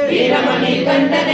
வீரமணி கண்டனே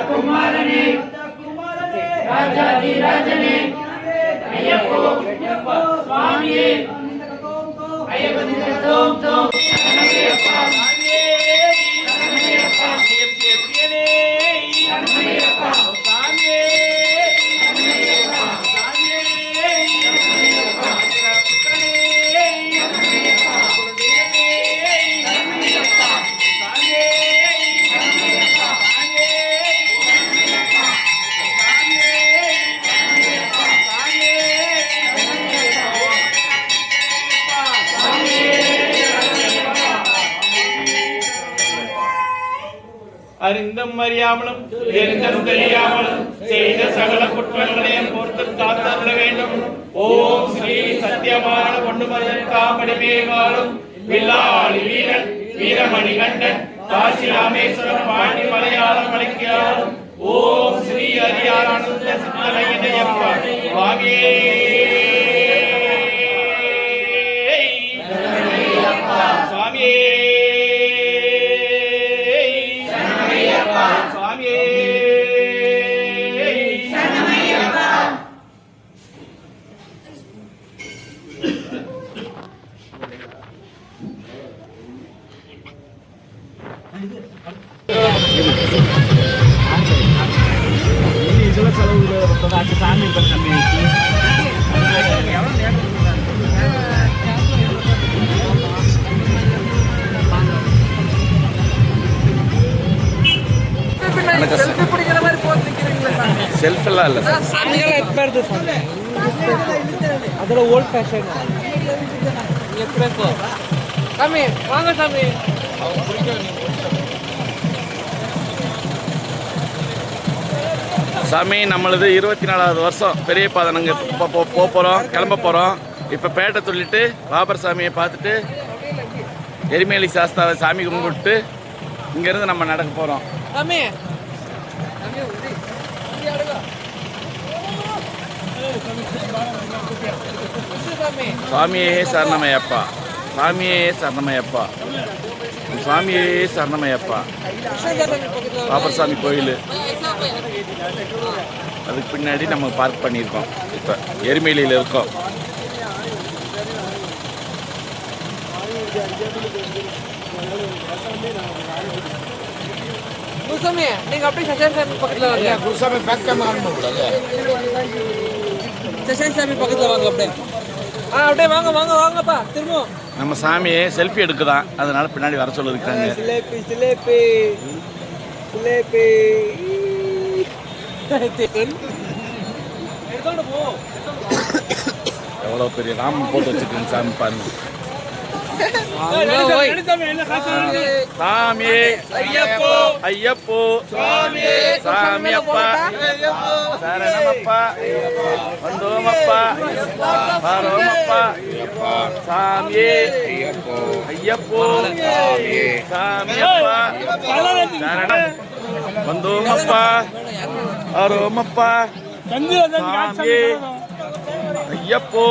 குமாரனே ராஜாதி ராஜனே ஐயப்போ சுவாமியே ஐயப்ப தோம் தோம் சரணமையப்பா சரணமையப்பா பிரியனே சரணமையப்பா சாமியே சரணமையப்பா சாமியே சரணமையப்பா புத்தனே சரணமையப்பா குலதேவனே சரணமையப்பா சாமியே சரணமையப்பா சாமியே சரணமையப்பா சாமியே சரணமையப்பா சாமியே அறிந்தும் அறியாமலும் தெரிந்தும் தெரியாமலும் செய்த சகல குற்றங்களையும் பொறுத்து காத்தருள வேண்டும். ஓம் ஸ்ரீ சத்தியமான பொன்னுமதிக்காமடிமேவாலும் வில்லாளி வீரன் வீரமணி கண்டன் காசி ராமேஸ்வரம் பாண்டி மலையாளம் மலைக்காலும் ஓம் ஸ்ரீ ஹரியானந்த சித்தரையப்பா சுவாமியே சுவாமியே சாமி செல்ஃப் எல்லாம் இல்ல அதுல ஓல்ட் ஃபேஷன் சாமி வாங்க சாமி சாமி நம்மளது 24வது வருஷம் பெரிய பாதனங்க போகிறோம் கிளம்ப போகிறோம். இப்போ பேட்டை சொல்லிட்டு பாபர் சாமியை பார்த்துட்டு எரிமேலி சாஸ்தாவை சாமி கும்பிட்டு இங்கேருந்து நம்ம நடக்க போகிறோம். சுவாமியே சரணமையப்பா சுவாமியே சரணமையப்பா சுவாமியே சரணமையப்பா. பாபர் சாமி கோயில் அதுக்கு பின்னாடி நம்ம பார்க் பண்ணியிருக்கோம். இப்போ எரிமேலியில் இருக்கோம். நீங்க அப்படியே சசாமி பக்கத்துல வாங்க. குருசாமி பேக் கேமரா ஆன் பண்ணல. சசாமி பக்கத்துல வாங்க அப்படியே. அப்படியே வாங்க வாங்க வாங்கப்பா திரும்ப. நம்ம சாமியே செல்ஃபி எடுக்குதான், அதனால பின்னாடி வர சொல்லிருக்காங்க. சிலேபி சிலேபி சிலேபி எவ்வளோ பெரிய ராமன் போட்டு வச்சுருக்கேன் சாமி பாருங்க. சாமியே ஐயப்போ ஐயப்போ சாமியப்பா சரணமப்பா வந்தோமப்பா பாரோமப்பா சாமியே ஐயப்போ சாமியப்பா சரணம் வந்தோமப்பா பாரோமப்பா சாமியே ஐயப்போ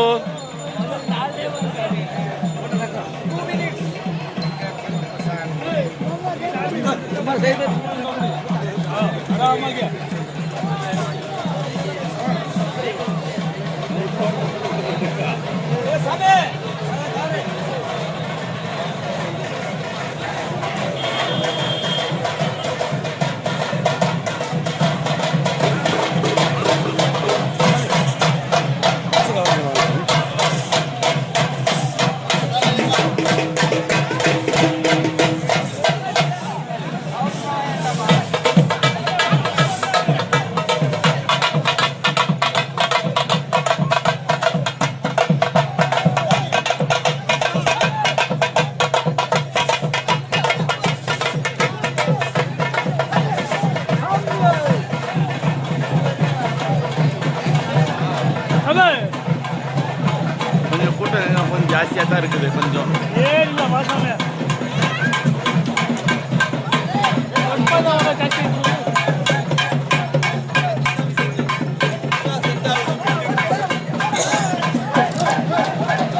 கொஞ்சம் கூட்டம் கொஞ்சம் ஜாஸ்தியாக தான் இருக்குது. கொஞ்சம்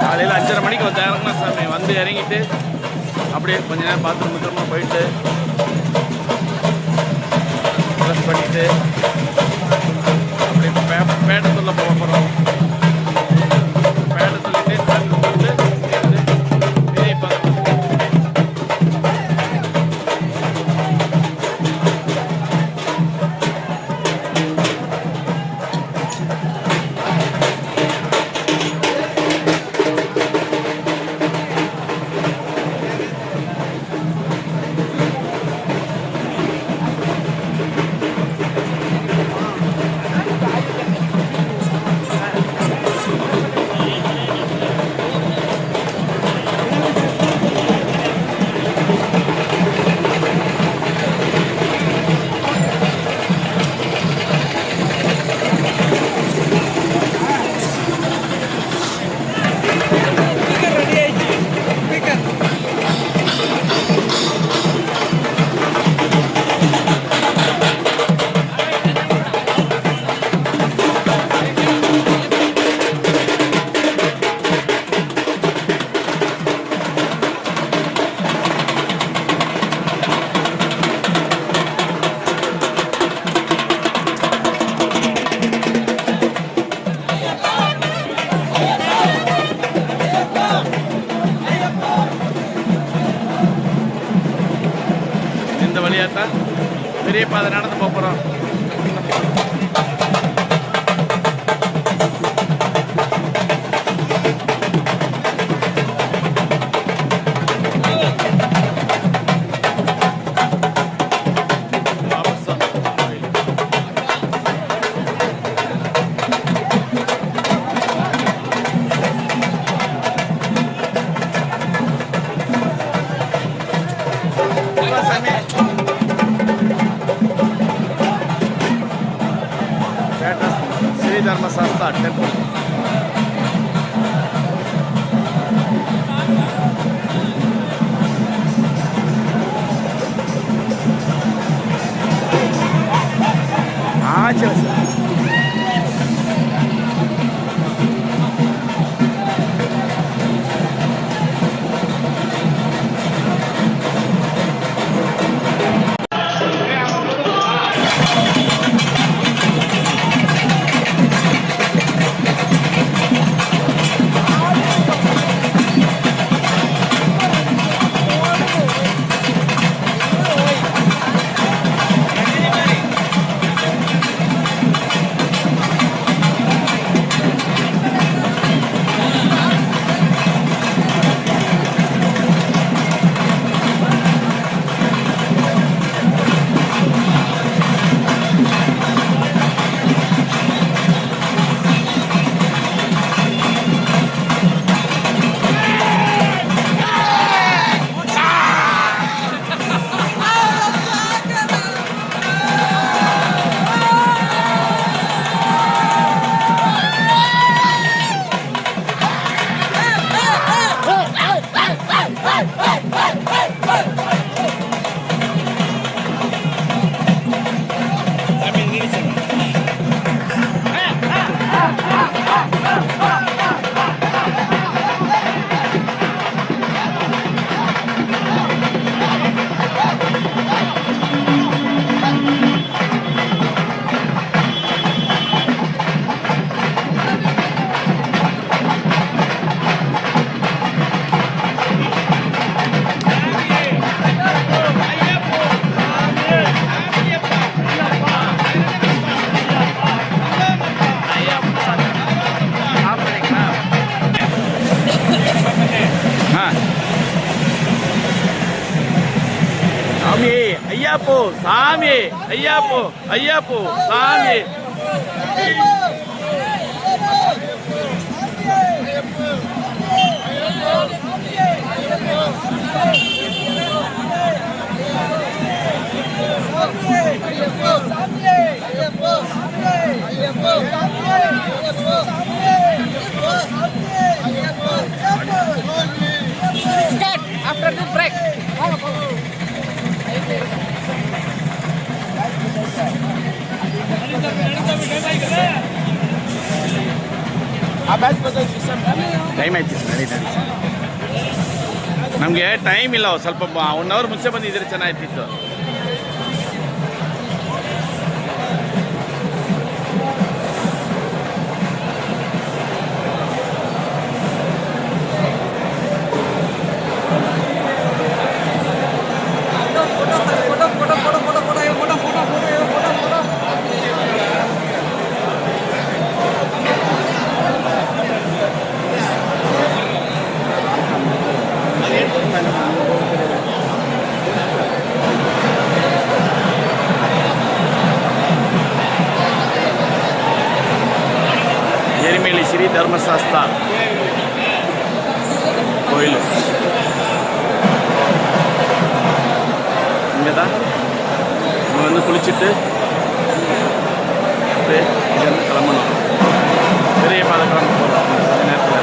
காலையில் 5:30 மணிக்கு வந்து இறங்கணும் சாமி. வந்து இறங்கிட்டு அப்படியே கொஞ்ச நேரம் பாத்ரூம் போயிட்டு ப்ரெஸ் பண்ணிட்டு அப்படி பேட்டத்துள்ள போக போகிறோம். பேட்டை சொல்லிட்டு சாமி கும்பிட்டு பெரிய பாதம் வழியாத்தான் பெரிய பாதை நடந்து போகிறோம். Sri Dharma Sastha Temple. ஐயாப்போ சாமி, ஐயாப்போ ஐயாப்போ சாமி. After the break. ಟೈಮ್ ಆಯ್ತು ನಡೀತದೆ. ನಮಗೆ ಟೈಮ್ ಇಲ್ಲ, ಸ್ವಲ್ಪ 1 ಅವರ್ ಮುಂಚೆ ಬಂದಿದ್ರೆ ಚೆನ್ನಾಗಿರ್ತಿತ್ತು. சாஸ்தா கோயில் இங்கே தான் இங்கே வந்து குளிச்சுட்டு அப்படியே இங்கேருந்து கிளம்பணும். பெரிய பாதை கிளம்ப போகிறோம் கொஞ்ச நேரத்தில்.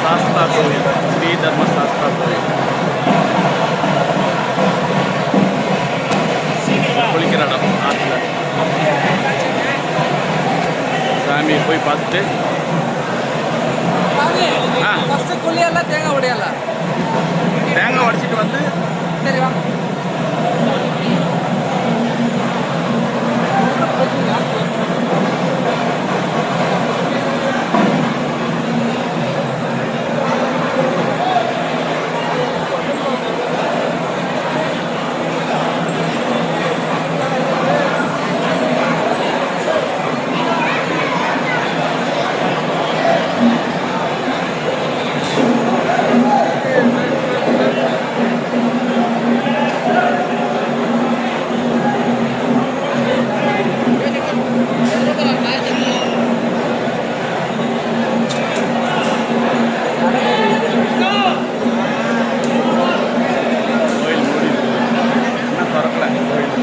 சாஸ்தா கோவில், ஸ்ரீ தர்ம சாஸ்தா கோவில். குளிக்கிற இடம் ஆற்றுல. சாமியை போய் பார்த்துட்டு ஃபர்ஸ்ட் குளியல்ல தேங்காய் உடையல தேங்காய் உடைச்சிட்டு வந்து சரி வா. கோயில் மூடி இன்னும் திறக்கல கோயில்.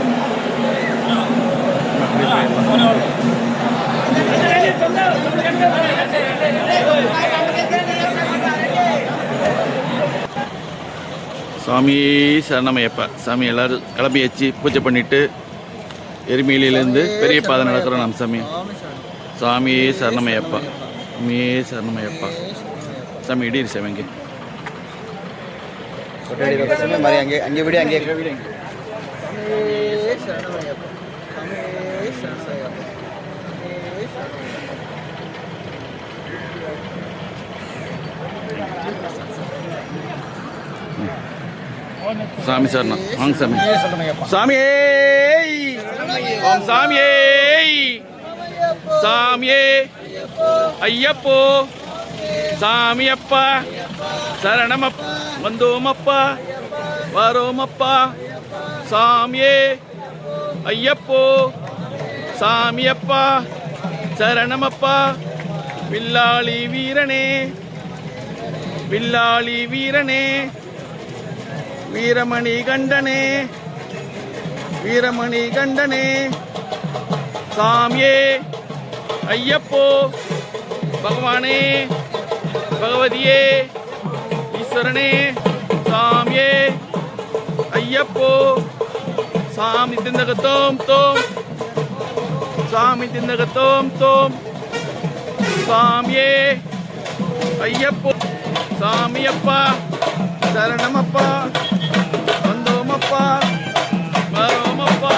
அப்படி போயிடலாம். சாமி சரணமையப்பா. சாமி எல்லாரும் கிளம்பியாச்சு, பூஜை பண்ணிட்டு எரிமேலியிலேருந்து பெரிய பாதை நடக்கிறோம் நம்ம சாமி. சாமி சரணமையப்பா, சாமி சரணமையப்பா. சாமி இடிரு சாமி அங்கே மாதிரி அங்கே அங்கே விட அங்கே சாமி சரணம். வாங்க சாமி. சாமியே ஓம் சாமியே சாமியே ஐயப்போ சாமியப்பா சரணமப்பா வந்தோமப்பா வரோமப்பா சாமியே ஐயப்போ சாமியப்பா சரணமப்பா வில்லாளி வீரனே வில்லாளி வீரனே வீரமணி கண்டனே வீரமணி கண்டனே சாமியே ஐயப்போ பகவானே பகவதியே ஈஸ்வரனே சாமியே ஐயப்போ சாமி திந்தகத்தோம் தோம் சாமி திந்தகத்தோம் தோம் சாமியே ஐயப்போ சாமியப்பா சரணமப்பா வந்தோமப்பா வரோமப்பா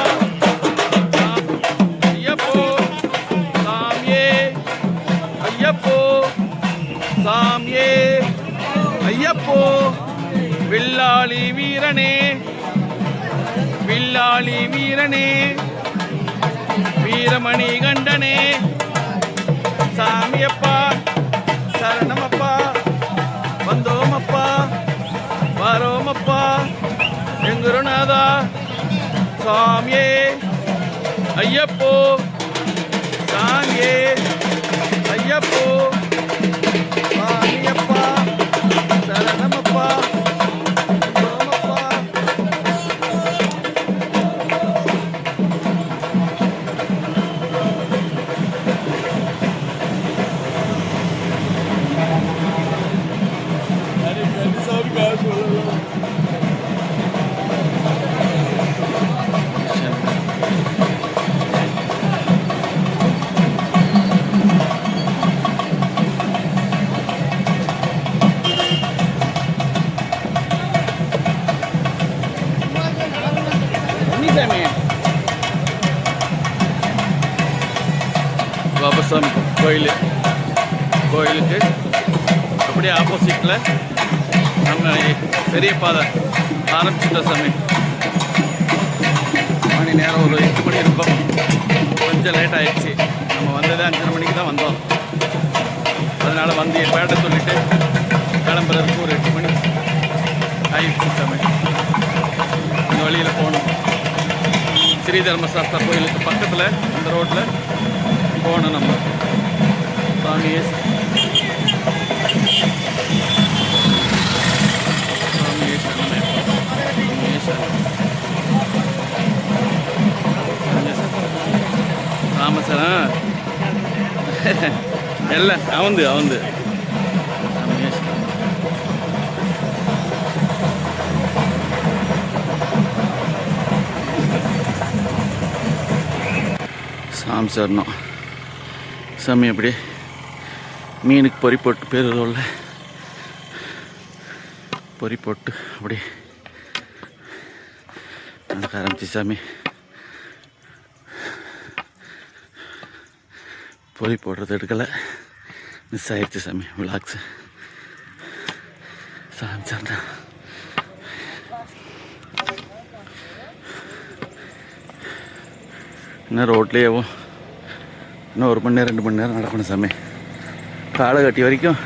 ஐயப்போ சாமியே ஐயப்போ சாமியே ஐயப்போ வில்லாளி வீரனே வில்லாளி வீரனே வீரமணி கண்டனே சாமியப்பா சரணமப்பா வந்தோமப்பா வரோமப்பா எங்குருநாதா சாமியே ஐயப்போ சாமியே ஐயப்போ சாமியப்பா சரணமப்பா வந்தோமப்பா. சாமி பாபசாமி கோயிலுக்கு அப்படியே ஆப்போசிட்டில் நம்ம பெரிய பாதை ஆரம்பிச்சுட்டோம் சாமி. மணி நேரம் ஒரு 8 மணி இருக்கும். கொஞ்சம் லேட் ஆகிடுச்சு. நம்ம வந்ததே 5:30 மணிக்கு தான் வந்தோம். அதனால் வந்து பேட்டை சொல்லிவிட்டு கிளம்புறதுக்கு ஒரு 8 மணி ஆயிடுச்சு சாமி. இன்னும் வழியில் போகணும். ஸ்ரீ தர்மசாஸ்தா கோயிலுக்கு பக்கத்தில் அந்த ரோட்டில் போகணும் நம்ம. சாமியே சாமியே சரணமே. சாமியே சரணம். ராமசரம் ಎಲ್ಲ ಅವಂದು சாம்சர்ணும் சாமி அப்படி மீனுக்கு பொறி போட்டு பேருதோல்ல பொறி போட்டு அப்படி நடக்க ஆரம்பிச்சு சாமி. பொறி போடுறது எடுக்கலை, மிஸ் ஆயிடுச்சு சாமி விளாக்ஸு. சாமி சார் இன்னும் ரோட்லேயேவும் இன்னும் 1 மணி நேரம் 2 மணி நேரம் நடக்கணும் சாமி. காலை கட்டி வரைக்கும்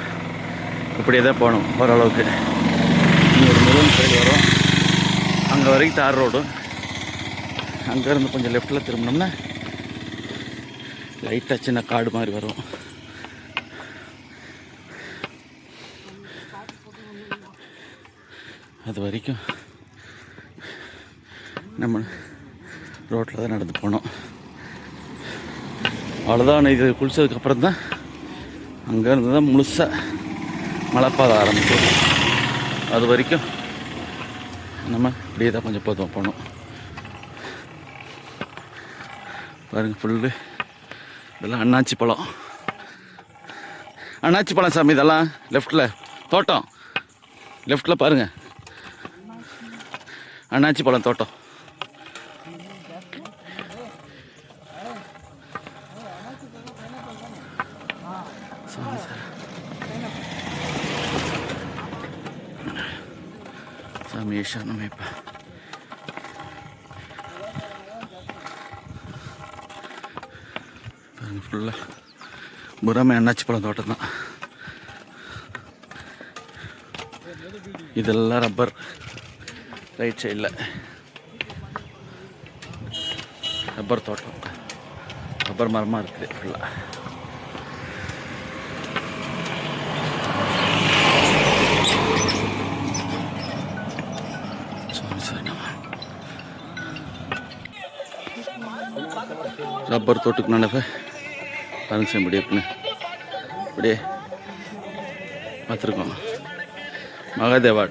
இப்படியே தான் போகணும் ஓரளவுக்கு. இங்கே ஒரு முருகன் கோயில் வரும், அங்கே வரைக்கும் தார் ரோடு. அங்கேருந்து கொஞ்சம் லெஃப்டில் திரும்பினோம்னா லைட்டாக சின்ன காடு மாதிரி வரும். அது வரைக்கும் நம்ம ரோட்டில் தான் நடந்து போனோம். அவ்வளோதான். இது குளித்ததுக்கப்புறம் தான் அங்கேருந்து தான் முழுசாக மலைப்பாதை ஆரம்பிக்கும். அது வரைக்கும் நம்ம இப்படியே தான் கொஞ்சம் போனோம். பாருங்கள் ஃபுல்லு இதெல்லாம் அண்ணாச்சி பழம் சாமி. இதெல்லாம் லெஃப்டில் தோட்டம், லெஃப்டில் பாருங்கள் அண்ணாச்சி பழம் தோட்டம். சாமி ஈஷானமேப்பா. பாருங்கள் ஃபுல்லாக புறாமை அண்ணாச்சி பழம் தோட்டம் தான். இதெல்லாம் ரப்பர். ரைட் சைடில் ரப்பர் தோட்டம், ரப்பர் மரமாக இருக்குது ஃபுல்லாக. ரப்பர் தோட்டுக்கு நினைப்ப பாருங்க சார். இப்படியே பார்த்துருக்கோம். மகாதேவா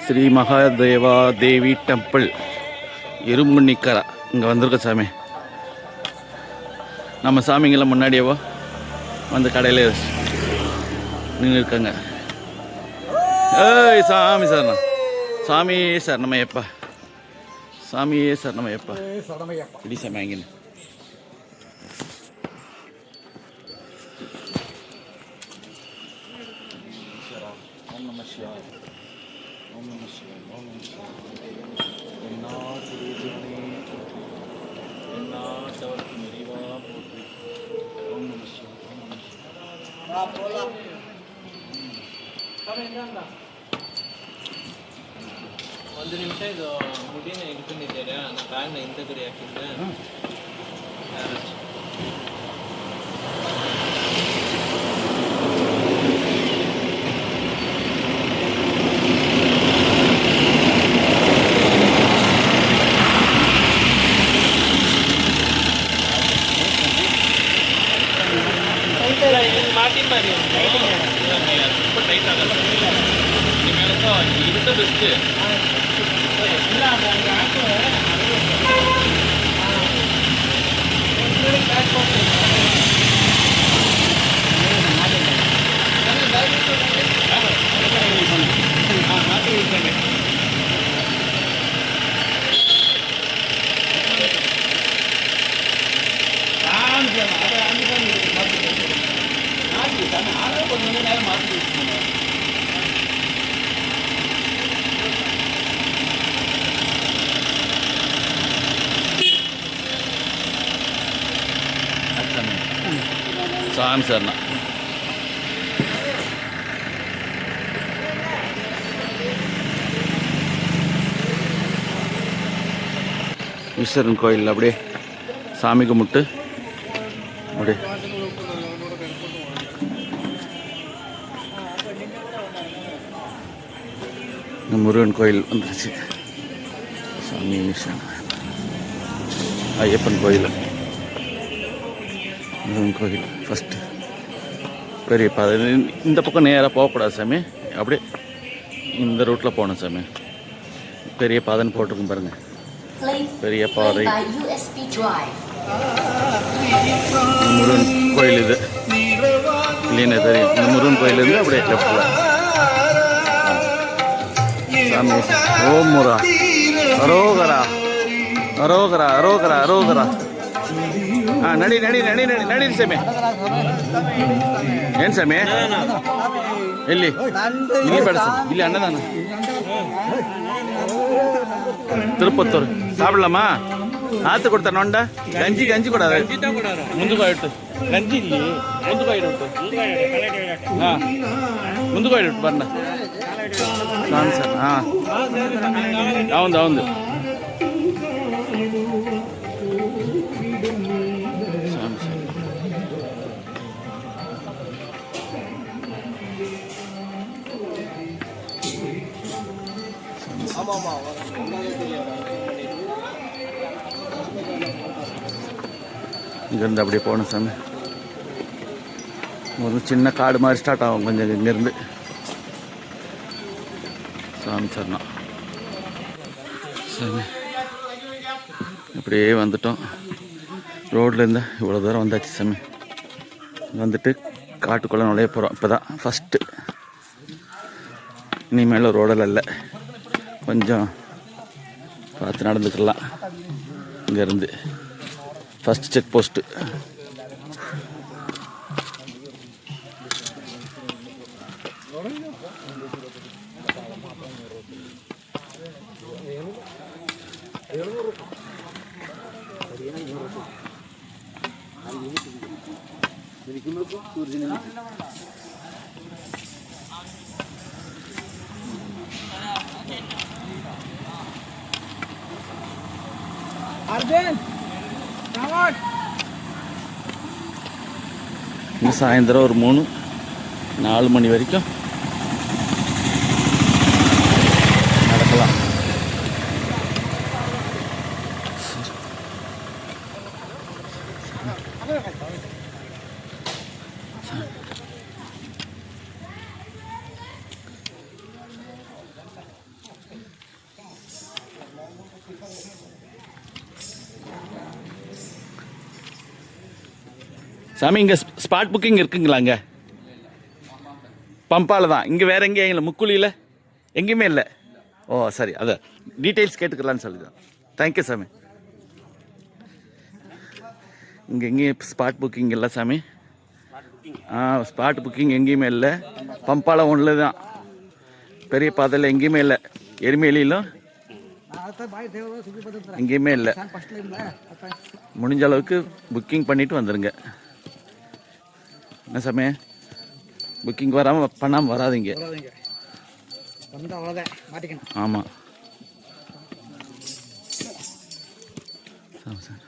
ஸ்ரீ மகாதேவா தேவி டெம்பிள் இரும்புன்னிக்கரை இங்கே வந்திருக்கோம் சாமி. நம்ம சாமிங்கெல்லாம் முன்னாடியேவோ வந்து கடையில் நின்று இருக்காங்க. ஏய் சாமி சார், சாமியே சார் நம்ம எப்பா, சாமியே சார் நம்ம எப்பா இடி சாமி வாங்கின்னு. ಒಂದು ನಿಮಿಷ ಇದು ಮುಡಿನ ಇಟ್ಕೊಂಡಿದ್ದೀರಾ? ನನ್ನ ಬ್ಯಾಗ್ನ ಇಂಥ ಕಡೆ ಹಾಕಿದ್ದೆ. ಮಾರ್ಟಿನ್ ಬಾರಿ ತುಂಬ ಟೈಟ್ ಆಗಲ್ಲ. ನಿಮ್ಮೆಲ್ಲ ಇದು ಬೆಸ್ಟ್. ಇಲ್ಲ சாமி சார்ண்ணா. ஈஸ்வரன் கோயில் அப்படியே சாமி கும்பிட்டு அப்படியே இந்த முருகன் கோயில் வந்துருச்சு. சாமி ஈஸ்வரன் ஐயப்பன் கோயில், முருகன் கோயில் ஃபஸ்ட்டு பெரிய பாதை. இந்த பக்கம் நேராக போகக்கூடாது சாமி, அப்படியே இந்த ரூட்டில் போகணும் சாமி. பெரிய பாதைன்னு போட்டிருக்கும் பாருங்கள், பெரிய பாதை. முருகன் கோயில் இது இல்லைன்னு தெரியும். இந்த முருகன் கோயில் இருந்து அப்படியே லெஃப்டில் சாமி. ஓம் முருகா, அரோகரா அரோகரா அரோகரா அரோகரா. நடி நடி நடி நடி நடி சாமி. ಏನು ಸ್ವಾಮಿ ಎಲ್ಲಿ ಇಲ್ಲಿ ಬೇಡ ಸ್ವಾಮಿ, ಇಲ್ಲಿ ಅನ್ನದಾನ ತಿರುಪತ್ತೂರು ಸಾப்பிಡಲಾಮ. ಆತು ಕೊಡ್ತಾರೆ ನೋಂಡ ಗಂಜಿ ಗಂಜಿ ಕೊಡಾರೆ ಮುಂದಕ್ಕೆ ಇಟ್ಟು ಗಂಜಿ ಇಲ್ಲಿ ಮುಂದಕ್ಕೆ ಇಟ್ಟು ಹಾಂ ಮುಂದಕ್ಕೆ ಇಟ್ಟು ಬಣ್ಣ ಹಾಂ ಸರ್. ಹಾಂ ಹೌದು ಹೌದು இங்கேருந்து அப்படியே போகணும் சாமி. ஒரு சின்ன காடு மாதிரி ஸ்டார்ட் ஆகும் கொஞ்சம் இங்கேருந்து. சாமி சரணா சாமி. அப்படியே வந்துட்டோம். ரோட்லேருந்து இவ்வளோ தூரம் வந்தாச்சு சாமி. வந்துட்டு காட்டுக்குள்ளே நுழைய போகிறோம். இப்போ தான் ஃபஸ்ட்டு, இனிமேல் ரோடெல்லாம் இல்லை, கொஞ்சம் பார்த்து நடந்துக்கலாம். இங்கேருந்து ஃபஸ்ட் செக் போஸ்ட்டு. இன்னும் சாயந்தரம் ஒரு 3-4 மணி வரைக்கும் நடக்கலாம். சாமி இங்கே ஸ்பாட் புக்கிங் இருக்குங்களா? இங்கே பம்பால் தான். இங்கே வேறு எங்கேயும் இல்லை, முக்குழியில் எங்கேயுமே இல்லை. ஓ சரி, அதை டீட்டெயில்ஸ் கேட்டுக்கலான்னு சொல்லிதான். தேங்க்யூ சாமி. இங்கே எங்கேயும் ஸ்பாட் புக்கிங் இல்லை சாமி. ஸ்பாட் புக்கிங் எங்கேயுமே இல்லை. பம்பாலம் ஒன்று தான், பெரிய பாதையில் எங்கேயுமே இல்லை. எருமேலியிலும் எங்கேயுமே இல்லை. முடிஞ்ச அளவுக்கு புக்கிங் பண்ணிவிட்டு வந்துடுங்க. என்ன சாமி, புக்கிங் பண்ணாமல் வராதிங்க. ஆமாம் சார்.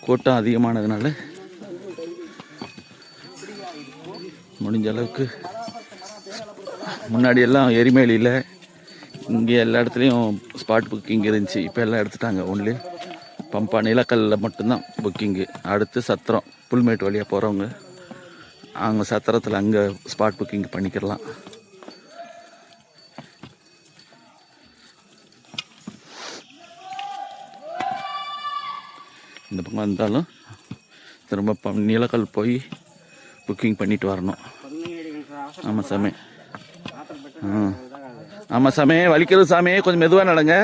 கூட்டம் அதிகமானதுனால முடிஞ்ச அளவுக்கு முன்னாடி எல்லாம் எரிமேலியில் இங்கே எல்லா இடத்துலையும் ஸ்பாட் புக்கிங் இருந்துச்சு. இப்போ எல்லாம் எடுத்துட்டாங்க. ஒன்லி பம்பா நிலக்கல்லில் மட்டும்தான் புக்கிங்கு. அடுத்து சத்திரம் புல்மேட்டு வழியாக போகிறவங்க அவங்க சத்திரத்தில் அங்கே ஸ்பாட் புக்கிங் பண்ணிக்கிறலாம். இந்த பக்கம் வந்தாலும் திரும்ப நிலக்கல் போய் புக்கிங் பண்ணிட்டு வரணும். ஆமாம் சாமி. ஆமாம் சாமி, வலிக்கிறது சாமி, கொஞ்சம் மெதுவாக நடங்க.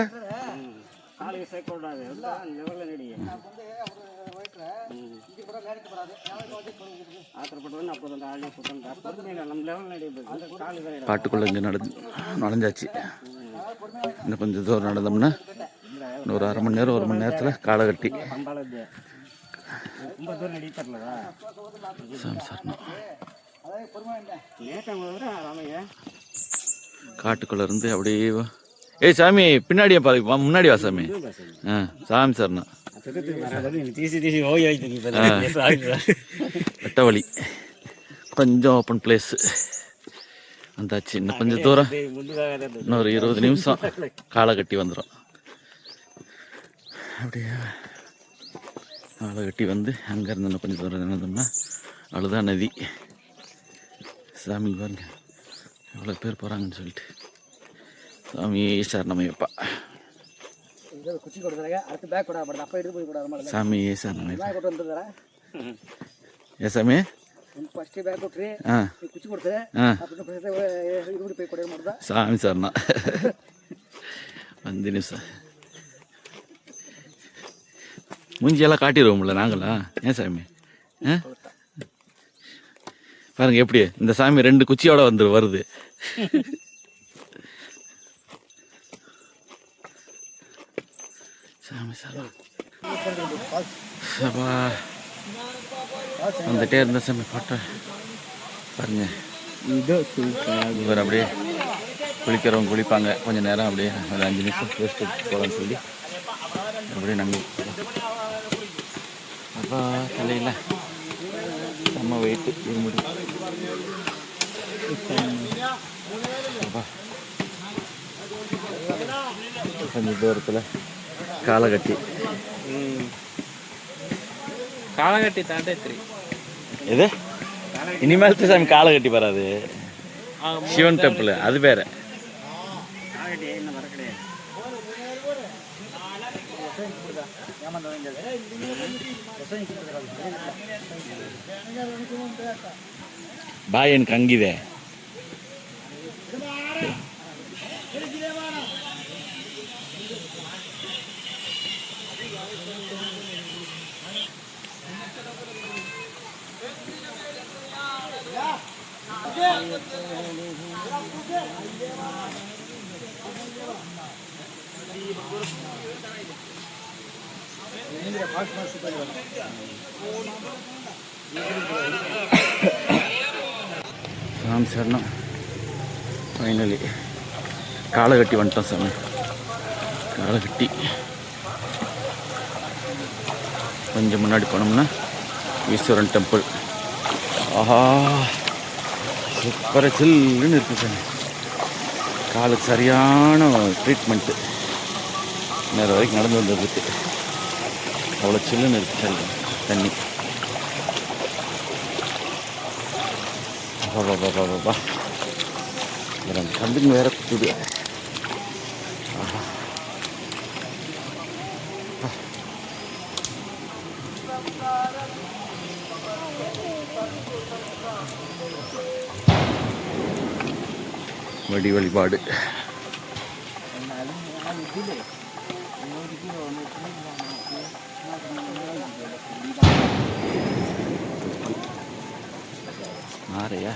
பாட்டுக்குள்ளே இங்கே நுழைஞ்சாச்சு. இன்னும் கொஞ்சம் தூரம் நடந்தோம்னா இன்னொரு 1/2 மணி நேரம் 1 மணி நேரத்தில் காலை கட்டி சாமி சரணம். காட்டுக்குள்ள இருந்து அப்படியே ஏய் சாமி பின்னாடியே பாரு, முன்னாடி வா சாமி. சாமி சார்ண்ணா வெட்ட வழி கொஞ்சம் ஓப்பன் பிளேஸ் வந்தாச்சு. இன்னும் கொஞ்சம் தூரம், இன்னொரு 20 நிமிஷம் காலை கட்டி வந்துடும். அப்படியே காலை கட்டி வந்து அங்கேருந்து இன்னும் கொஞ்சம் தூரம் நினைந்தோம்னா அவ்வளோதான் நதி. சாமி பாருங்க எவ்வளோ பேர் போகிறாங்கன்னு சொல்லிட்டு. சாமி சரணமையப்பா, சாமி சரணமையப்பா. ஏ சாமி சாமி சார்ண்ணா 5 நிமிஷம் மூஞ்சியெல்லாம் காட்டிடுவோம்ல நாங்களா. ஏன் சாமி பாருங்க எப்படி இந்த சாமி 2 குச்சியோட வருது. சாமி சார் வந்துட்டே இருந்த சாமி போட்டோ பாருங்க. இவர் அப்படியே குளிக்கிறவங்க குளிப்பாங்க கொஞ்சம் நேரம், அப்படியே ஒரு 5 நிமிஷம் ரெஸ்ட் போகலான்னு சொல்லி அப்படியே நாங்கள் அப்பா தலையில் செம்ம வெயிட்டு இருமுடி. கொஞ்சம் தூரத்தில் காலை கட்டி தாண்டே எது இனிமேல் சாமி காலை கட்டி வராது. சிவன் டெம்பிள் அது வேற. ಬಾಯ್ ಏನು ಹಂಗಿದೆ. சாமி சரணம். ஃபைனலி காலை கட்டி வந்துட்டோம் சாமி. காலை கட்டி கொஞ்சம் முன்னாடி போனோம்னா ஈஸ்வரன் டெம்பிள். ஆஹா சூப்பராக சில்லுன்னு இருக்குது சாமி. காலுக்கு சரியான ட்ரீட்மெண்ட்டு. நேரம் வரைக்கும் நடந்து வந்ததுக்கு அவ்வளோ சில்லுன்னு இருக்குது சார் தண்ணி. பாபா கந்துங்க வேற குத்துது. வடி வழிபாடு. மாறையா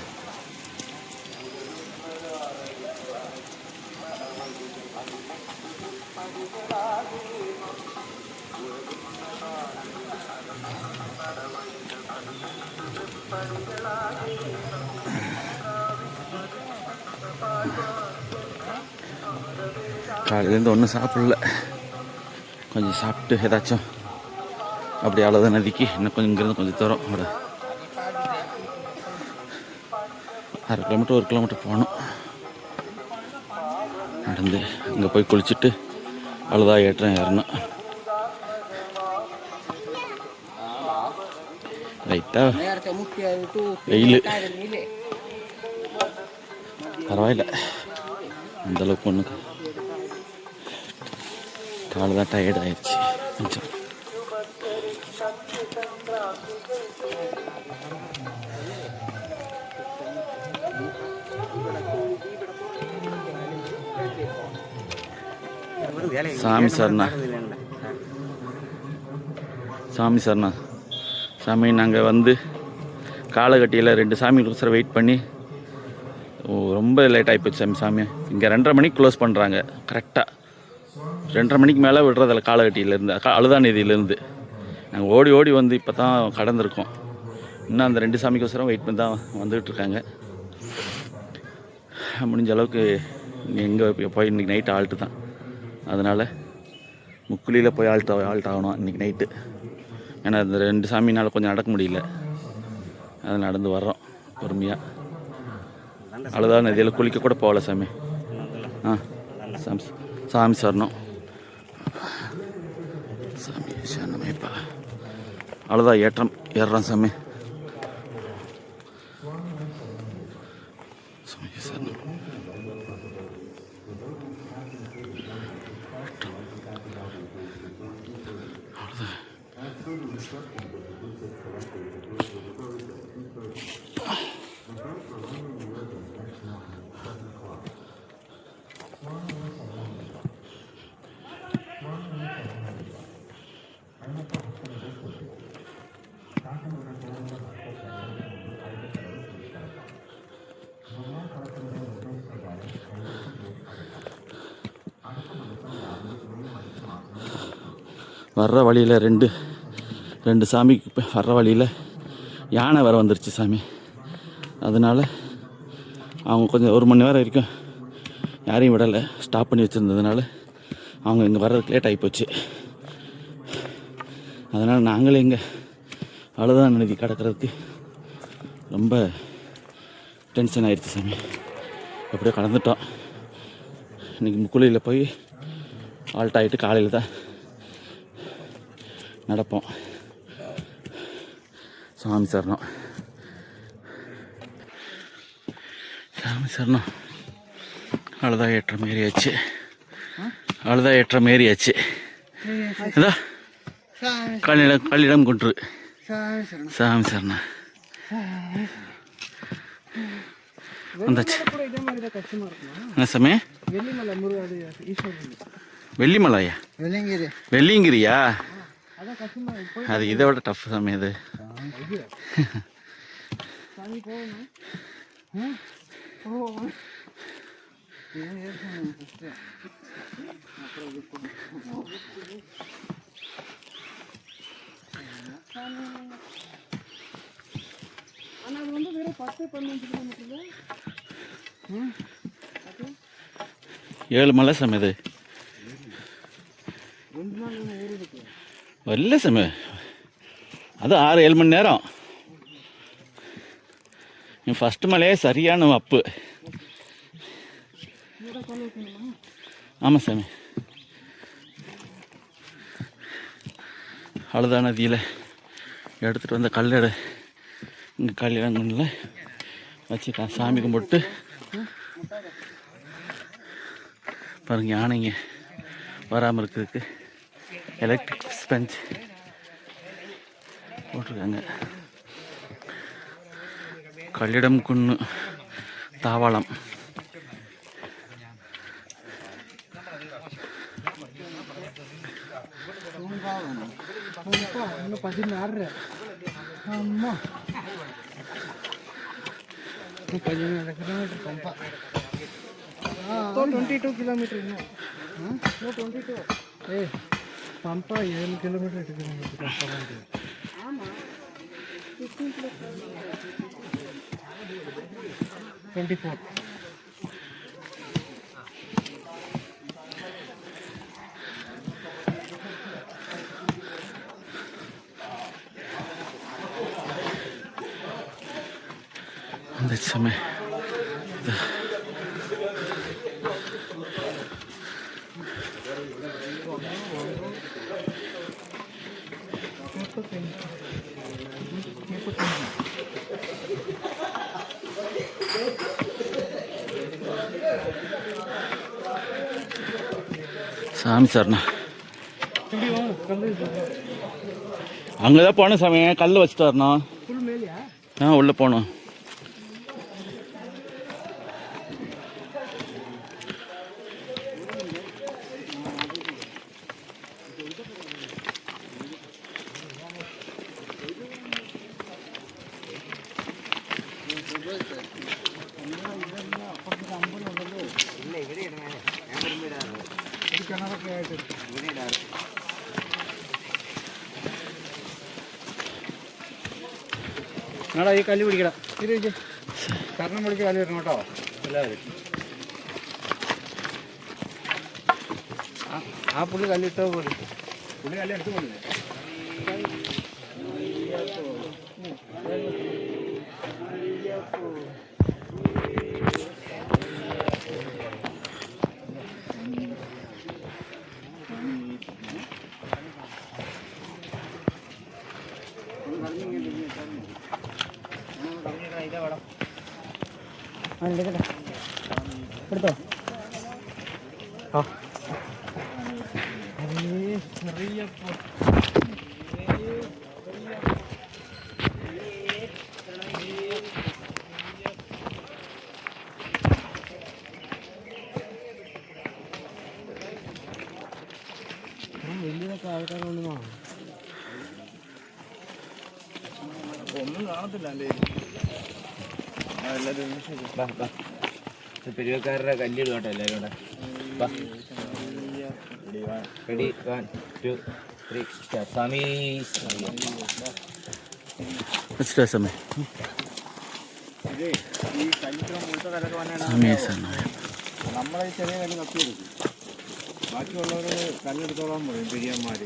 காலையிலேருந்து ஒன்றும் சாப்பிடல. கொஞ்சம் சாப்பிட்டு ஏதாச்சும் அப்படி அவ்வளோதான் நதிக்கு. இன்னும் கொஞ்சம் இங்கேருந்து கொஞ்சம் தூரம் ஒரு 1/2 கிலோமீட்டர் 1 கிலோமீட்டர் போகணும் நடந்து. அங்கே போய் குளிச்சுட்டு அவ்வளோதான் ஏற்றம் ஏறணும். ரைட்டா வெயில் பரவாயில்ல அந்தளவுக்கு ஒன்று. கால் தான் டயர்ட் ஆயிடுச்சு கொஞ்சம். சாமி சார்ண்ணா சாமி சார்ண்ணா சாமி நாங்கள் வந்து காலகட்டியில் 2 சாமிகளுக்கு வெயிட் பண்ணி ரொம்ப லேட் ஆகிப்போச்சு சாமி. சாமி இங்கே 2:30 மணிக்கு க்ளோஸ் பண்ணுறாங்க கரெக்டாக. 2:30 மணிக்கு மேலே விடுறதில்ல காலகட்டியிலேருந்து அழுதா நிதியிலேருந்து. நாங்கள் ஓடி ஓடி வந்து இப்போ தான் கடந்திருக்கோம். இன்னும் அந்த 2 சாமிக்கோசரம் வெயிட் பண்ணி தான் வந்துக்கிட்டு இருக்காங்க. முடிஞ்ச அளவுக்கு எங்கே போய் இன்றைக்கி நைட்டு ஆல்ட்டு தான். அதனால் முக்குளியில் போய் ஆல்ட் ஆகணும் இன்றைக்கி நைட்டு. ஏன்னா இந்த 2 சாமினால் கொஞ்சம் நடக்க முடியல. அதை நடந்து வர்றோம் பொறுமையாக. அவ்வளோதான், நதியில் குளிக்க கூட போகல சாமி. சாமி சரணம், சாமி சரணமைப்பா. அவ்வளோதான், ஏறுறோம் சாமி. சாமி சரணம். வர்ற வழியில் ரெண்டு சாமிக்கு வர்ற வழியில் யானை வேறு வந்துருச்சு சாமி. அதனால் அவங்க கொஞ்சம் 1 மணி நேரம் வரைக்கும் யாரையும் விடலை, ஸ்டாப் பண்ணி வச்சுருந்ததுனால அவங்க இங்கே வர்றதுக்கு லேட் ஆகிப்போச்சு. அதனால் நாங்களே இங்கே அவ்வளோதான் நதி கடக்கிறதுக்கு ரொம்ப டென்ஷன் ஆயிடுச்சு சாமி. எப்படியோ கடந்துட்டோம். இன்றைக்கி முக்குளியில் போய் ஆல்ட் ஆகிட்டு காலையில் தான் நடப்போம். சாமி சரணம், சாமி சரணம். அவ்வளோதான், ஏற்றம் ஏறியாச்சு. அவ்வளோதான், ஏற்றம் ஏறியாச்சு. இதா கல்லிடம் குன்று. சாமி சரணம் வந்தாச்சு. என்ன சாமி? வெள்ளிமலையா? வெள்ளிங்கிரியா? அது இதை விட டஃப் சாமி. அது ஏழு மலை சாமி. அது இல்லை சாமி, அது 6-7 மணி நேரம். என் ஃபஸ்ட்டு மலையே சரியான அப்பு. ஆமாம் சாமி. அவ்வளோதான், நதியில் எடுத்துகிட்டு வந்த கல்லடை இங்கே கல்யாணங்களில் வச்சு சாமி கும்பிட்டு பாருங்க. யானைங்க வராமல் இருக்கிறதுக்கு எலக்ட்ரிக் ஸ்பஞ்ச் போட்டிருக்காங்க. கல்லிடம் குன்னு தாவாளம். పంప 22 కిలోమీటర్ 22 పంప 7 కిలోమీటర్ 8 కిలోమీటర్ పంపాలంటే 24. வந்துச்சு சாமி. சாமி சார்ண்ணா அங்கே தான் போகணும் சாமி. கல் வச்சுட்டு வரணும். உள்ளே போகணும். എന്നാടാ ഈ കല്ല് പിടിക്കടാ ഇത് കർണം പിടിച്ച് കല്ല് വരണം കേട്ടോ എല്ലാവരും ആ പുള്ളി കല്ലിട്ടോ പോലും പുള്ളി കല്ലെടുത്ത് പോലും എടുത്തോ ആ ചെറിയ വലിയതൊക്കെ ആൾക്കാരൊന്നും ഒന്നും കാണത്തില്ല അല്ലേ പെരുവക്കാരുടെ കല്ലിടും കേട്ടോ എല്ലാവരും റെഡി 1 2 3 സ്വാമി സമയം ഈ കല്ലിത്ര മുഴുത്ത കലൊക്കെ വന്നാണ് നമ്മളെ ഈ ചെറിയ കല്ല് കത്തിയെടുക്കും ബാക്കിയുള്ളവർ കല്ലെടുത്തോളാൻ പറയും പെരിയന്മാർ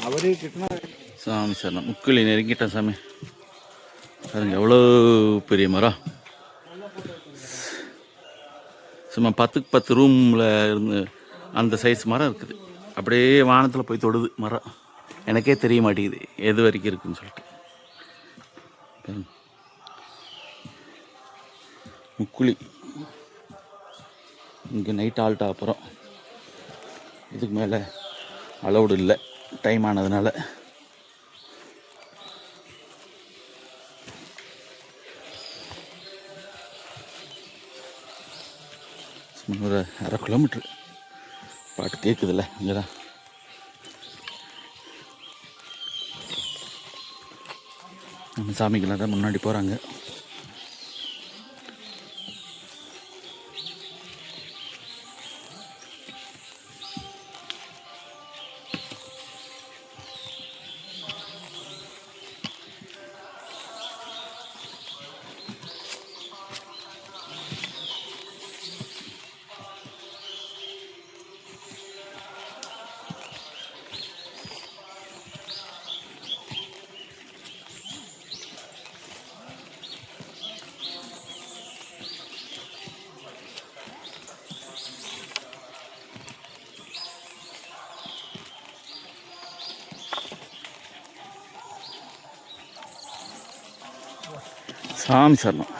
അവർ കിട്ടണ சாமி சரணம் முக்கில் நெருங்கிட்டேன் சாமி பாருங்க எவ்வளோ பெரிய மரம் சும்மா 10க்கு 10 ரூமில் இருந்து அந்த சைஸ் மரம் இருக்குது அப்படியே வானத்தில் போய் தொடுது மரம் எனக்கே தெரிய மாட்டேங்குது எது வரைக்கும் இருக்குதுன்னு சொல்லிட்டு முக்குழி இங்கே நைட் ஆல்ட்டா அப்புறம் இதுக்கு மேலே அலௌடு இல்லை டைம் ஆனதுனால ஒரு 1/2 கிலோமீட்ரு பாட்டு கேட்குதுல்ல இங்கே தான் நம்ம சாமிக்கெல்லாம் தான் முன்னாடி போகிறாங்க சாமி சரணம்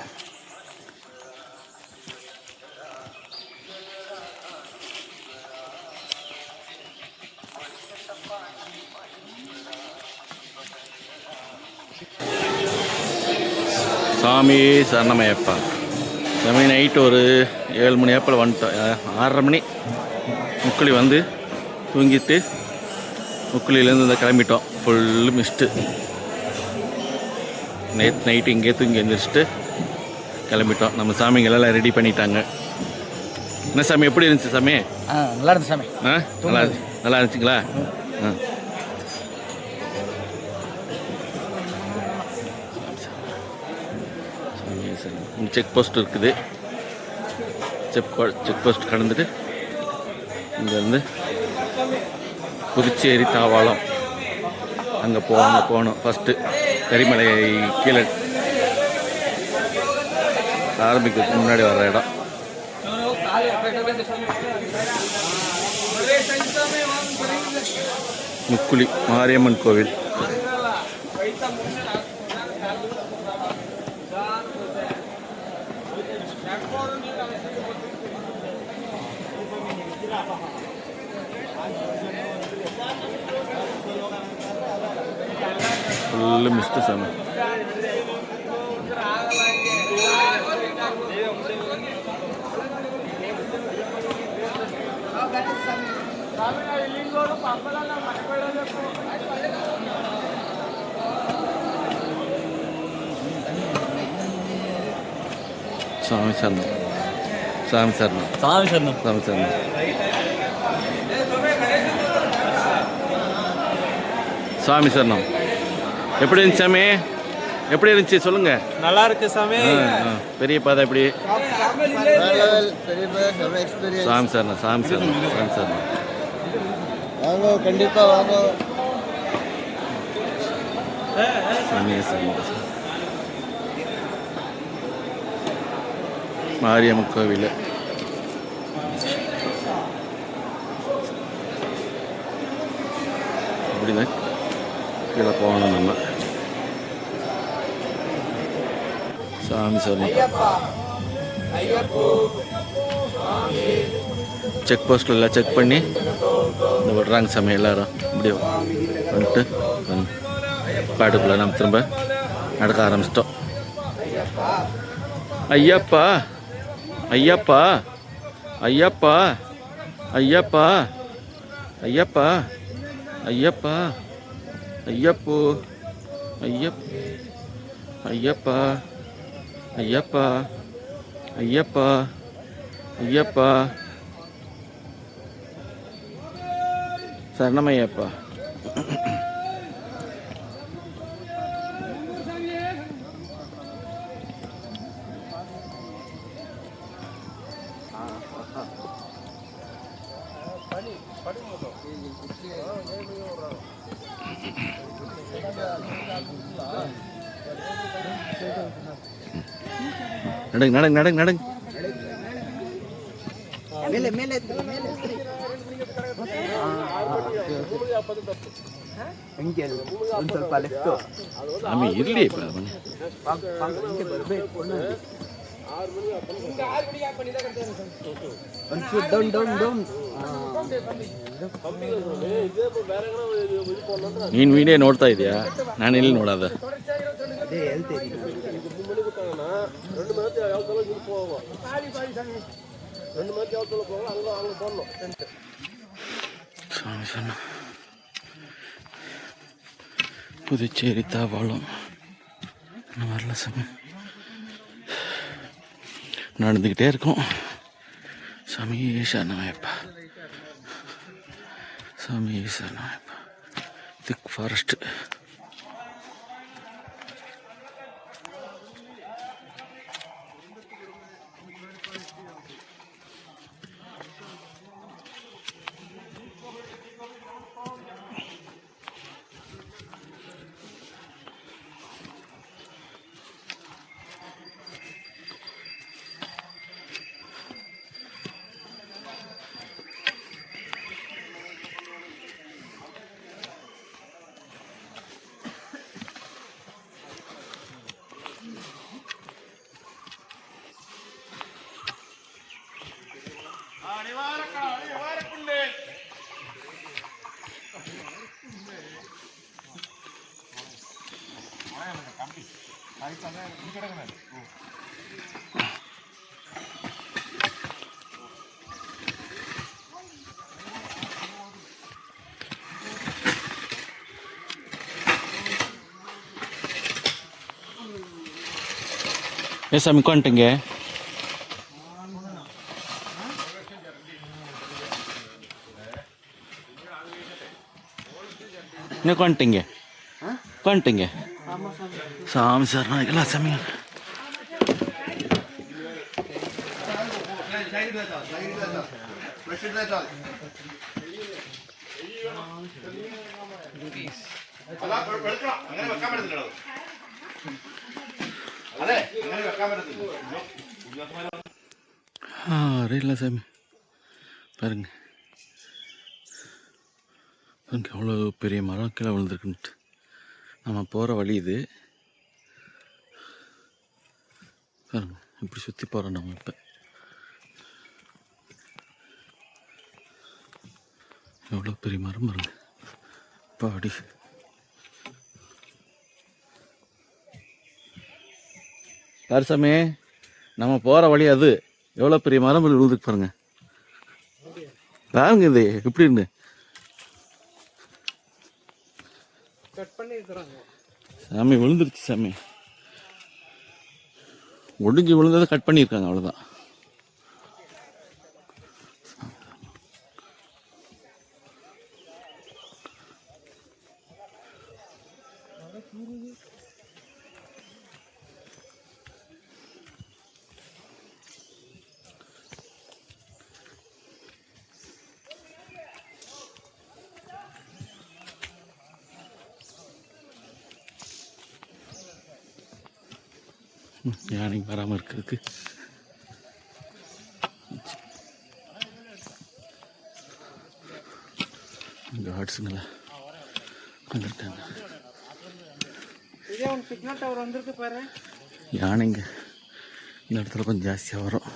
சாமி சரணமையப்பா சாமி நைட்டு ஒரு 7 மணி ஏப்பில் வந்துட்டோம் 6:30 மணி முக்குழி வந்து தூங்கிட்டு முக்குழியிலேருந்து இந்த கிளம்பிட்டோம் ஃபுல்லு மிஸ்ட்டு நேற்று நைட்டு இங்கே தூங்கி எழுந்திரிச்சிட்டு கிளம்பிட்டோம் நம்ம சாமிங்களெல்லாம் ரெடி பண்ணிட்டாங்க என்ன சாமி எப்படி இருந்துச்சு சாமி நல்லா இருந்துச்சு சாமி நல்லா இருந்துச்சுங்களா செக் போஸ்ட் இருக்குது செக் போஸ்ட் கடந்துட்டு இங்கேருந்து புதுச்சேரி தாவாளம் அங்கே போகணும் ஃபஸ்ட்டு கரிமலை கீழே ஆரம்பிக்கிறதுக்கு முன்னாடி வர்ற இடம் முக்குழி மாரியம்மன் கோவில் ஃபுல்லு மிஸ்ட்டு சாமி சாமி சரணம் சாமி சரணம் சாமி சரணம் சாமி சரணம் சாமி சரணம் எப்படி இருந்துச்சு சாமி எப்படி இருந்துச்சு சொல்லுங்க. நல்லா இருக்கு சாமி. பெரிய பாதை எப்படி? எக்ஸ்பீரியன்ஸ். சாமி சார் சாமி சார் சாமி சார் வாங்க, கண்டிப்பாக வாங்க. சாமி சார் மாரியம்மன் கோவில். அப்படிதான் கீழே போகணும் நம்ம. சாமி சொல்லி செக் போஸ்ட்டில் எல்லாம் செக் பண்ணி இந்த விடுறாங்க சாமி எல்லாரும். இப்படி வந்துட்டு காட்டுக்குள்ளே நம்ம திரும்ப நடக்க ஆரம்பிச்சிட்டோம். ஐயப்பா ஐயப்பா ஐயப்பா ஐயப்பா ஐயப்பா ஐயப்பா ஐயப்போ ஐயப்பா ஐயப்பா ஐயப்பா ஐயப்பா சரணமையப்பா. நடங்க நடங்க நடங்க நடங்க. சாமಿ ಇರ್ಲಿ ನೀನು ವಿಡಿಯೋ ನೋಡ್ತಾ ಇದೆಯಾ? ನಾನು ಎಲ್ಲಿ ನೋಡೋದ? புதுச்சேரி தாவாளம் இன்னும் வரல சாமி. நடந்துக்கிட்டே இருக்கோம். சாமி சரணமையப்பா சாமி சரணமையப்பா. திக் ஃபாரஸ்ட். ஏன் சாமி உட்காந்துட்டீங்க? என்ன உட்காந்துட்டீங்க? உட்காந்துட்டீங்க சாமி சார் நாளைக்கெல்லாம் சாமி. இல்லை சாமி பாருங்க பாருங்க எவ்வளோ பெரிய மரம் கீழே விழுந்துருக்குன்ட்டு. நம்ம போகிற வழி இது பாருங்க. இப்படி சுற்றி போகிறோம் நம்ம. இப்போ எவ்வளோ பெரிய மரம் பாருங்க. பாடி பாரு சாமி, நம்ம போகிற வழி அது. எவ்வளோ பெரிய மரம் விழுந்துருக்கு பாருங்க. பாருங்க இது எப்படி இருந்து சாமி விழுந்துருச்சு சாமி. ஒடிஞ்சு விழுந்ததை கட் பண்ணியிருக்காங்க அவ்வளோதான். யானைக்கு வராமல் இருக்கிறதுக்கு. காட்ஸுங்களா வந்துட்டாங்க. யானைங்க இந்த இடத்துல கொஞ்சம் ஜாஸ்தியாக வரும்.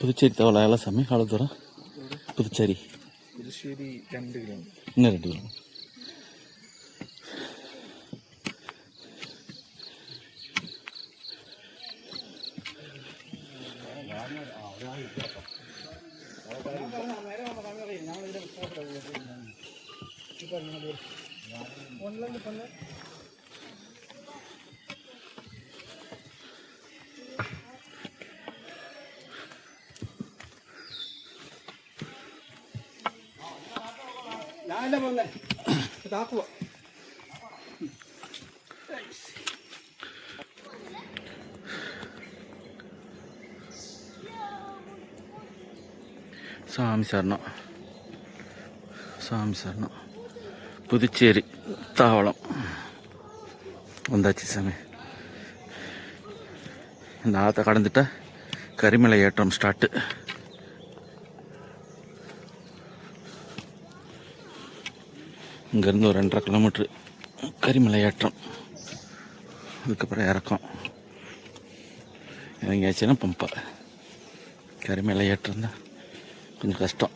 புதுச்சேரி தவளை எல்லாம் சாமி கால தூரம். புதுச்சேரி പുതുശ്ശേരി 2 കിലോമീറ്റർ. இன்னும் 2 கிலோமீட்டர். சாமி சரணம், சாமி சரணம். புதுச்சேரி தாவளம் வந்தாச்சு சாமி. இந்த ஆற்றை கடந்துட்டா கரிமலை ஏற்றம் ஸ்டார்ட்டு. இங்கேருந்து ஒரு 2.5 கிலோமீட்ரு கரிமலை ஏற்றம். அதுக்கப்புறம் இறக்கம். எங்கேயாச்சுன்னா பம்பா. கரிமலை ஏற்றம் தான் கொஞ்சம் கஷ்டம்.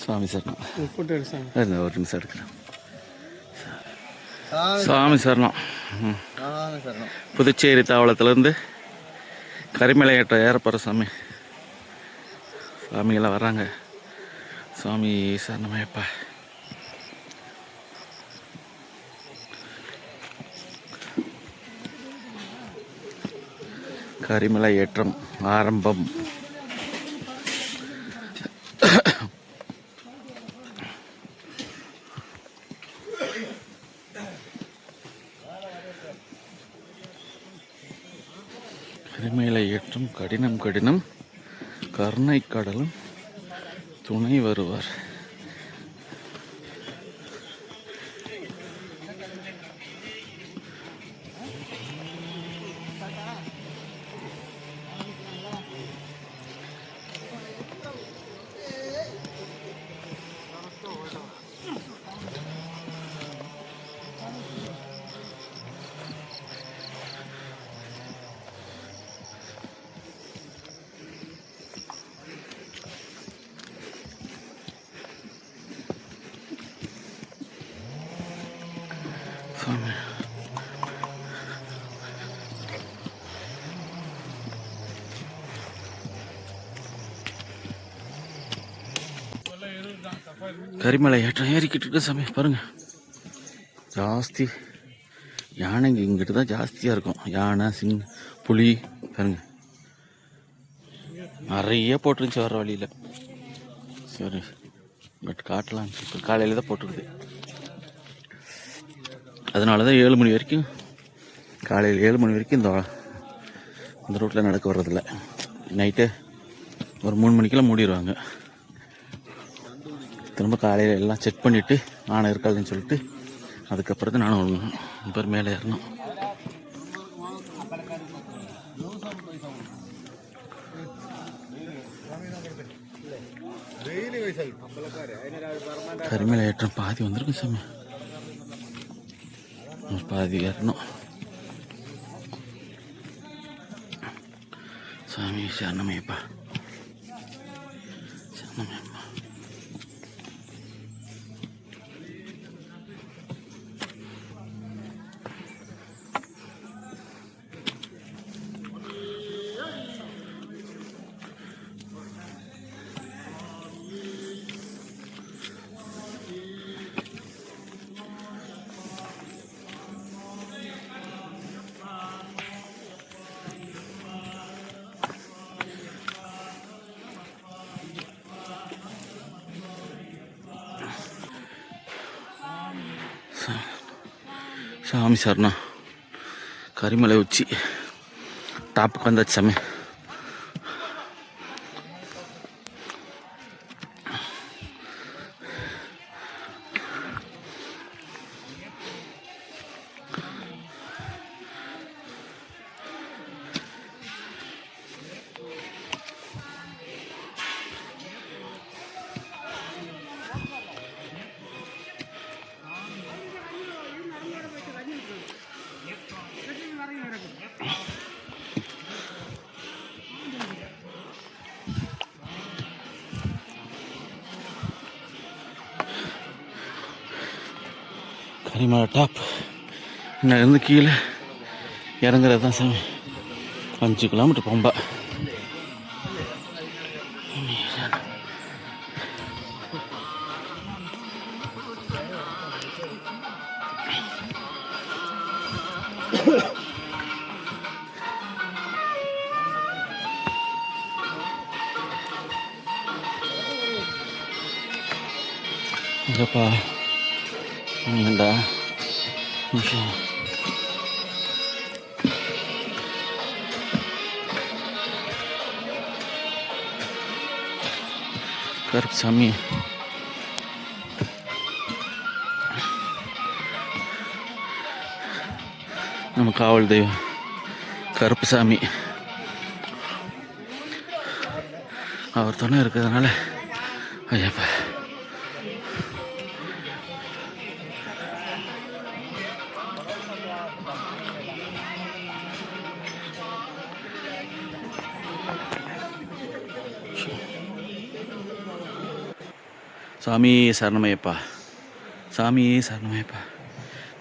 சாமி சரணம். ஒரு நிமிஷம் எடுக்கிறேன். சாமி சரணம். புதுச்சேரி தாவளத்துலேருந்து கரிமலை ஏற்ற ஏறப்போகிற சாமி. சாமியெல்லாம் வர்றாங்க. சாமி சரணமையப்பா. கரிமலை ஏற்றம் ஆரம்பம். கரிமலை ஏற்றம் கடினம் கடினம், கருணை கடலும் துணை வருவார். கரிமலை ஏற்றம் ஏறிக்கிட்டு இருக்க சாமி பாருங்க. ஜாஸ்தி யானைங்க இங்கிட்டு தான் ஜாஸ்தியாக இருக்கும். யானை, புலி பாருங்க நிறைய போட்டுருந்துச்சு வர வழியில். சரி பட் காட்டலாம் இப்போ காலையில் தான் போட்டுருக்குது. அதனால தான் 7 மணி வரைக்கும், காலையில் 7 மணி வரைக்கும் இந்த ரூட்டில் நடக்க வர்றதில்ல. நைட்டு ஒரு 3 மணிக்கெல்லாம் மூடிடுவாங்க. திரும்ப காலையில் எல்லாம் செக் பண்ணிவிட்டு ஆனை இருக்காதுன்னு சொல்லிட்டு அதுக்கப்புறம் தான் நானும் பேர் மேலே ஏறணும். கரிமலை ஏற்றம் பாதி வந்திருக்கு சாமி. பாதி ஏறணும். சாமி சரணமையப்பா, சரணமையப்பா. சாமி சார்ண்ணா கரிமலை உச்சி டாப்புக்கு வந்தாச்சு சாமி. கரிமலை டாப் இன்னும் இருந்து கீழே இறங்குறது தான் சாமி. 5 கிலோமீட்டர் போம்பா. இங்கப்பா ஏண்டா நிமிஷம். கருப்பு சாமி நம்ம காவல் தெய்வம் கருப்பு சாமி. அவர் துணை இருக்கிறதுனால ஐயப்பா சாமி சரணமையப்பா, சாமி சரணமையப்பா.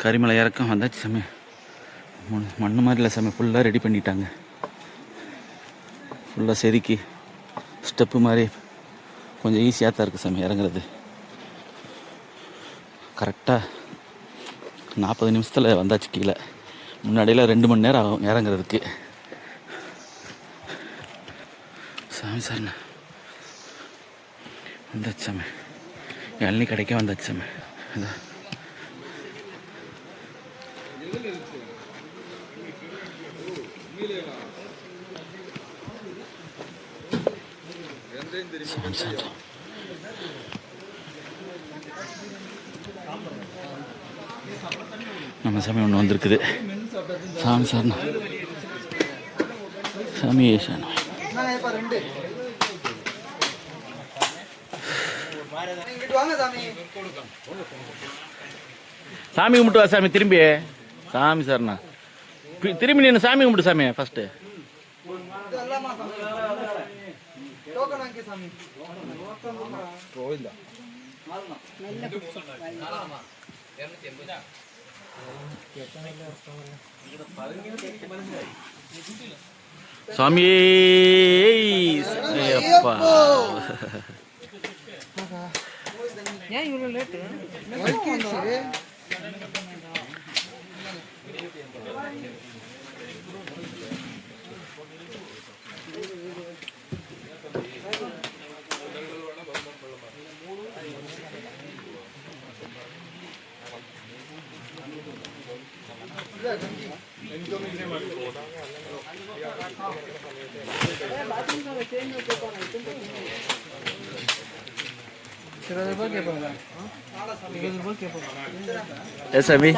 கரிமலை இறக்கம் வந்தாச்சு சாமி. மண்ணு மாதிரி இல்லை சாமி, ஃபுல்லாக ரெடி பண்ணிட்டாங்க. ஃபுல்லாக செதுக்கி ஸ்டெப்பு மாதிரி கொஞ்சம் ஈஸியாக தான் இருக்குது சாமி இறங்குறது. கரெக்டாக 40 நிமிஷத்தில் வந்தாச்சு கீழே. முன்னாடியில் 2 மணி நேரம் ஆகும் இறங்குறதுக்கு. சாமி சார் வந்தாச்சு சாமி. இளநீ கிடைக்க வந்தாச்சு சாமி. அதான் நம்ம சாமி ஒன்று வந்திருக்குது. சாமி சார்ண்ணா சாமி சார் சாமி கும்பிட்டு வா சாமி. திரும்பி சாமி சார்ண்ணா திரும்பி நின்று சாமி கும்பிட்டு சாமி. ஃபஸ்ட்டு சாமி அப்பா ஏன் இவ்வளோ லேட்டு? சாமி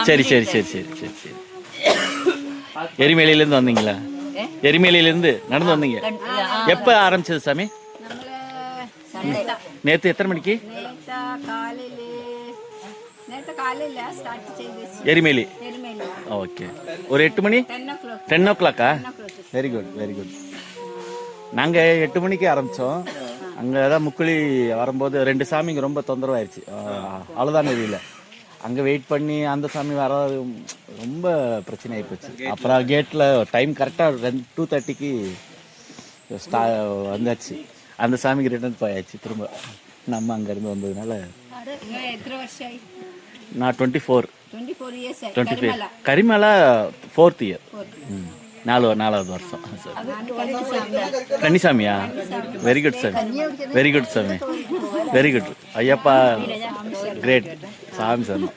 சரி சரி சரி சரி சரி சரி. எரிமேலியிலேருந்து வந்தீங்களா? எரிமேலியிலேருந்து நடந்து வந்தீங்க. எப்போ ஆரம்பிச்சது சாமி? நேற்று எத்தனை மணிக்கு? எரிமேலி. ஓகே, ஒரு 8 மணி 10 o'clock. Very good very good. நாங்கள் 8 மணிக்கு ஆரம்பித்தோம். அங்கே தான் முக்குழி வரும்போது 2 சாமிங்க ரொம்ப தொந்தரவாயிருச்சு. அவ்வளோதான் தெரியல. அங்கே வெயிட் பண்ணி அந்த சாமி வர ரொம்ப பிரச்சனை ஆகிப்போச்சு. அப்புறம் கேட்டில் டைம் கரெக்டாக 2:30க்கு வந்தாச்சு. அந்த சாமிக்கு ரிட்டர்ன் போயாச்சு திரும்ப. நம்ம அங்கேருந்து வந்ததுனால. நான் 24 கரிமலை 4th year. 4வது வருஷம். கன்னிசாமியா? வெரி குட் சாமி, வெரி குட் சாமி, வெரி குட். ஐயப்பா கிரேட். சாமி சரணம்.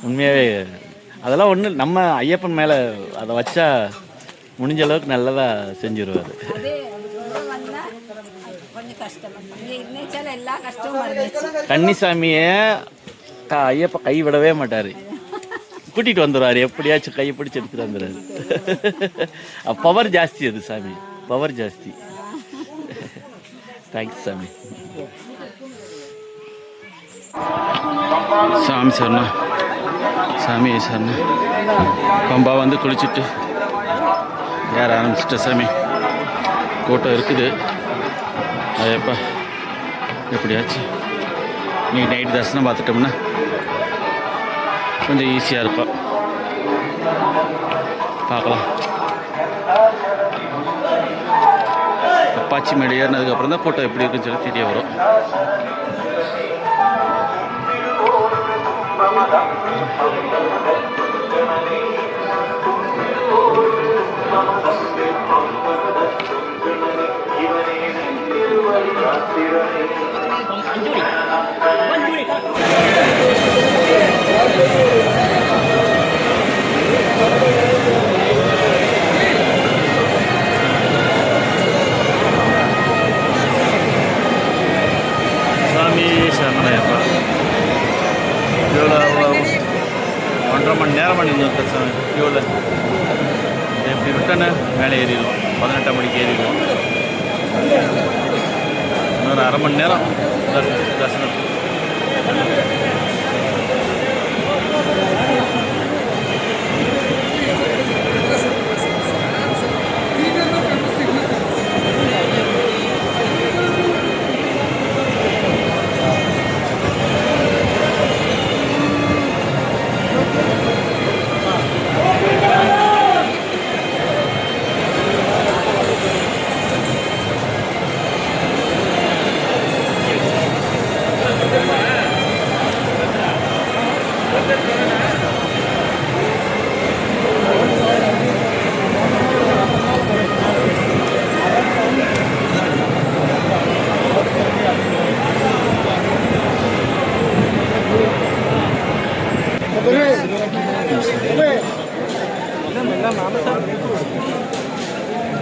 உண்மையாகவே அதெல்லாம் ஒன்று நம்ம ஐயப்பன் மேலே அதை வச்சா முடிஞ்ச அளவுக்கு நல்லதாக செஞ்சுருவார். அதே உள்ள வந்தா கொஞ்சம் கஷ்டம். இங்க இருந்துச்சால எல்லா கஷ்டமும் இருந்துச்சு. கன்னிசாமியை ஐயப்ப கை விடவே மாட்டார், கூட்டிகிட்டு வந்துடுவார், எப்படியாச்சும் கையை பிடிச்சி எடுத்துகிட்டு வந்துடுறாரு. பவர் ஜாஸ்தி, அது சாமி பவர் ஜாஸ்தி. தேங்க்ஸ் சாமி. சாமி சரணா, சாமி சரணா. பம்பா வந்து குளிச்சுட்டு ஏற ஆரம்பிச்சிட்ட சாமி. கூட்டம் இருக்குது. அதேப்பா எப்படியாச்சும் இன்னைக்கு நைட்டு தரிசனம் பார்த்துட்டோம்னா கொஞ்சம் ஈஸியாக இருக்கும். பார்க்கலாம். அப்பாச்சி மேடு ஏறினதுக்கப்புறம் தான் கூட்டம் எப்படி இருக்குன்னு சொல்லி தெரிய வரும். சாமி சரணமையப்பா. இவ்வளோ 1.5 மணி நேரம் பண்ணியிருந்தோம் சாமி. இவ்வளோ எப்படி விட்டோன்னு மேலே ஏறிடுவோம். 18ஆம் மணிக்கு ஏறிடுவோம். இன்னொரு 1/2 மணி நேரம் தரிசனம்.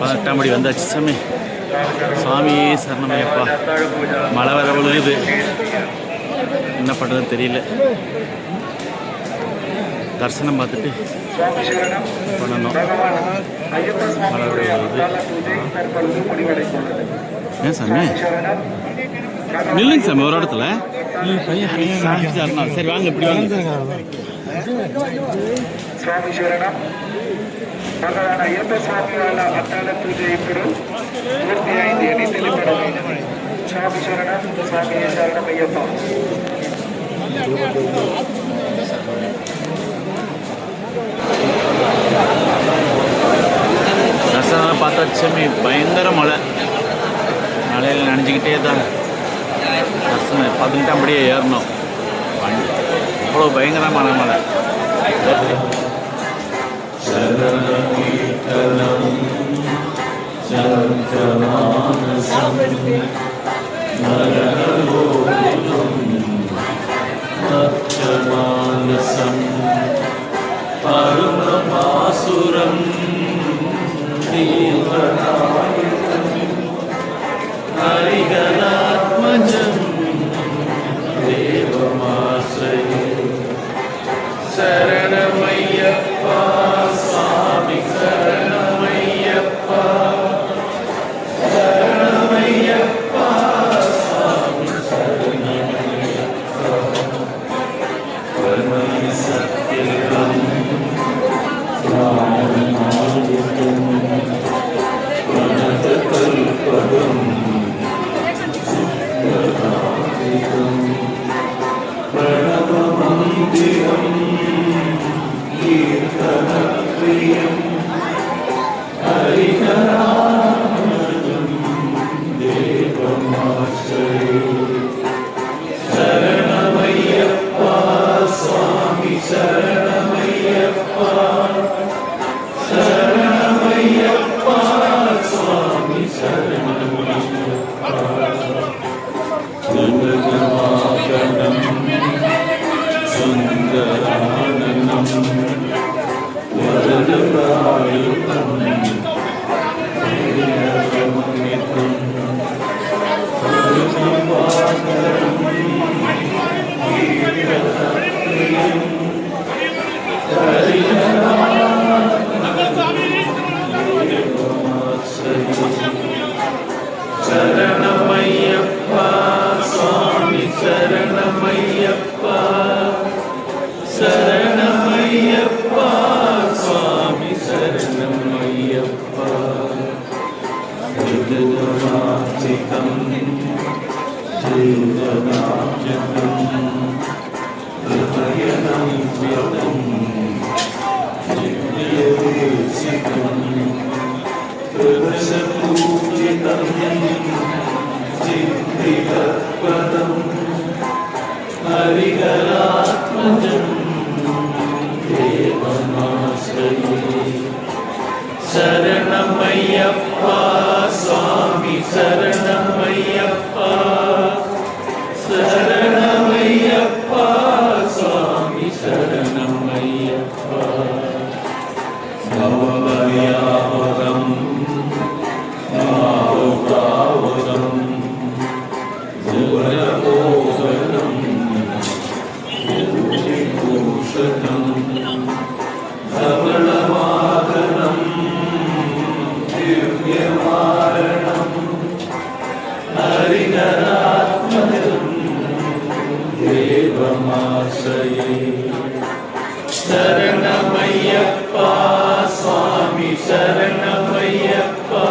பட்டாம்படி வந்தாச்சு சாமி. சாமி சரணமையப்பா. மழை வர விழுகுது, என்ன பண்ணுறதுன்னு தெரியல. தரிசனம் பார்த்துட்டு பண்ணணும். மழை விழுகுது. ஏன் சாமி நில்லுங்க சாமி ஒரு இடத்துல. சாமி சரணம். சரி வாங்க, இப்படி வாங்க. స్వామి శరణం. భగవాన్ అయ్యప్ప స్వామి వాళ్ళ అద్దాల పూజ ఇప్పుడు పూర్తి అయింది అని తెలిపడమైనది. స్వామి శరణం. స్వామి శరణం అయ్యప్ప. தரிசனம் பார்த்தாச்சு. பயங்கர மழை. மழையில் நனைஞ்சிக்கிட்டே தான் தரிசனம் 18ஆம் படியே ஏறணும். அவ்வளோ பயங்கரமான மழை. பரமபாசுரம் ஹரிகராத்மஜம் தேவமாஸ்ரயே. சரணமையப்பா சாமி சரணமையப்பா. சரணமையப்பா சரணமையப்பா சுவாமி சரணமையப்பா சரணமையப்பா சுவாமி சரணமையப்பா பவயாவகம் பாவகம் பூரணம் பூஷணம் தவளவாகனம் திவ்யமாரணம் ஹரிஹராத்மஜம் தேவமாசயே சரணமையப்பா சுவாமி சரணமையப்பா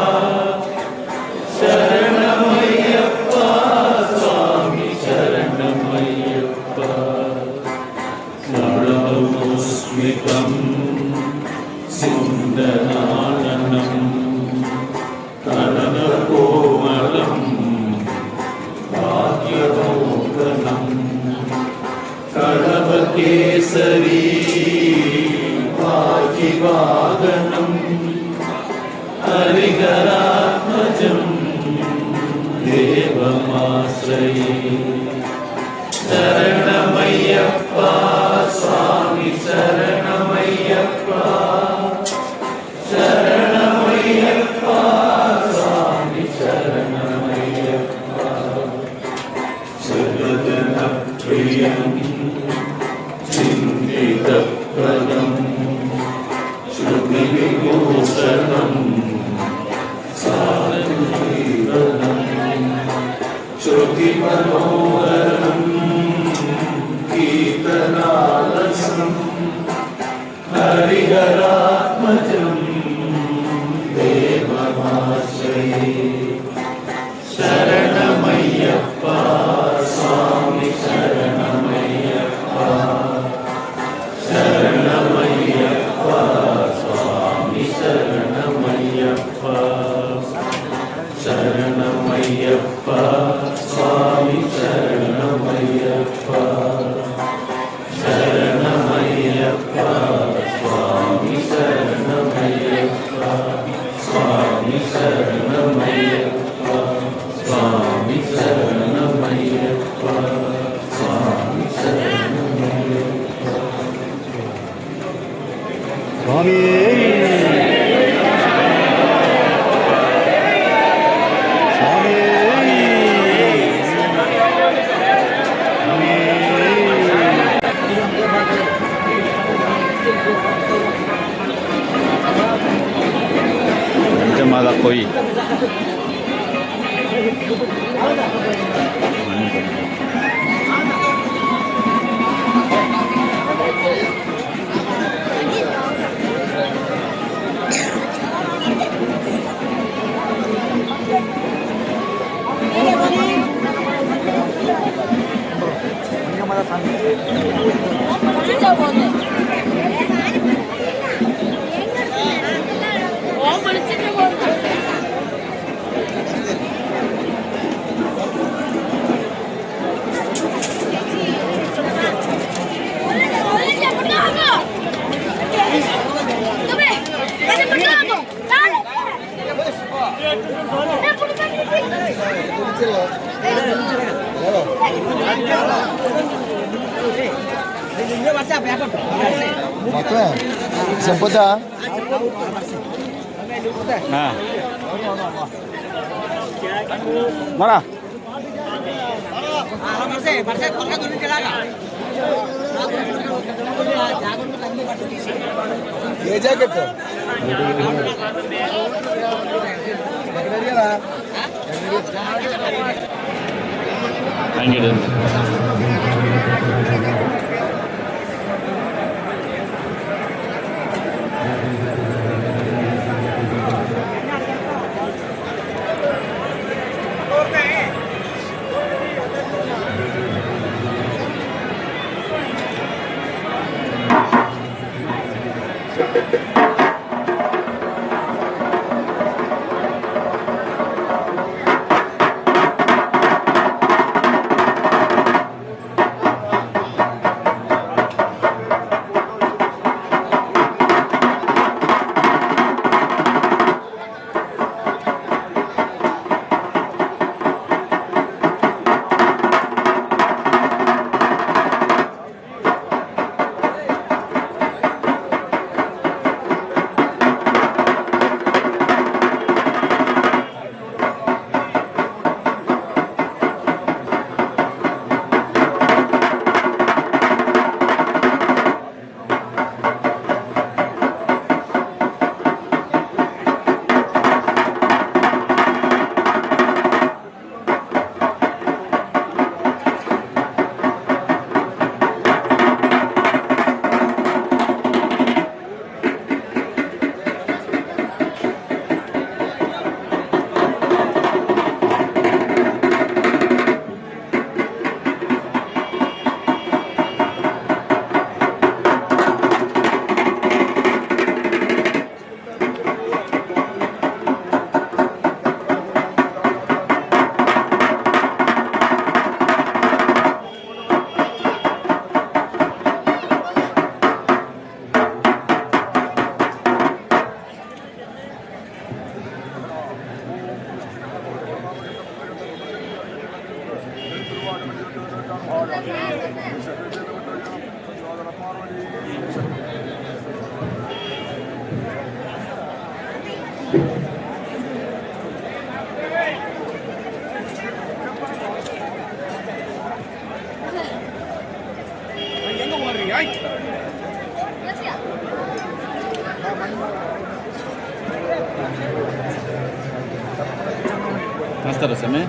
சரணமையப்பா சுவாமி சரணமையப்பா சரணமோஸ்மிதம் சுந்தரானனம் கரணகோமலம் பாக்யமோகனம் கடவகேசரி பாகிவாகனம் ஹரிஹராத்மஜம் தேவமாஸ்ரயே சரணமையப்பா சுவாமி சரணமையப்பா சரணமையப்பா சுவாமி சரணமையப்பா சுரதனப்ரியம் சிந்திதப்ரதம் ஸ்ருதிவிபூஷணம் சாரதீரணம் ஸ்ருதிமனோகரம் கீர்த்தனாலசம் ஹரிஹராத்மஜம் தேவமாஸ்ரயே சரணமையப்பா சுவாமி சரணமையப்பா சரணமையப்பா சுவாமி சரணமையப்பா சரணமையப்பா சுவாமி சரணமையப்பா சரணமையப்பா சுவாமி சரணமையப்பா சுவாமி சரணமையப்பா சுவாமி சரணமையப்பா சுவாமி சரணமையப்பா जमादा कोई Sempeda. Nah. Mana? Ye jacket tuh. Lanjut. ನಮಸ್ಕಾರ ಸ್ವಾಮಿ.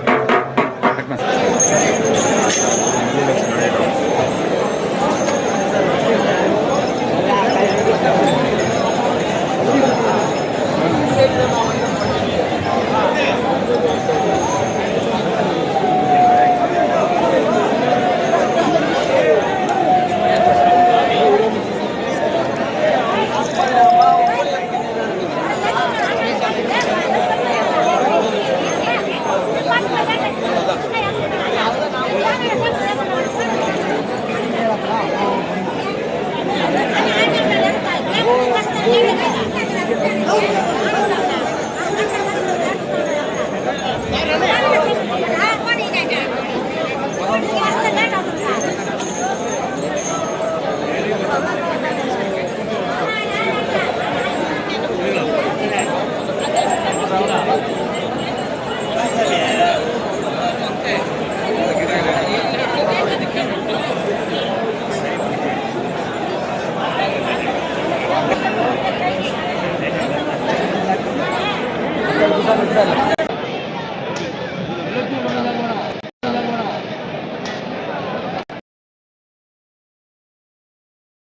Thank you.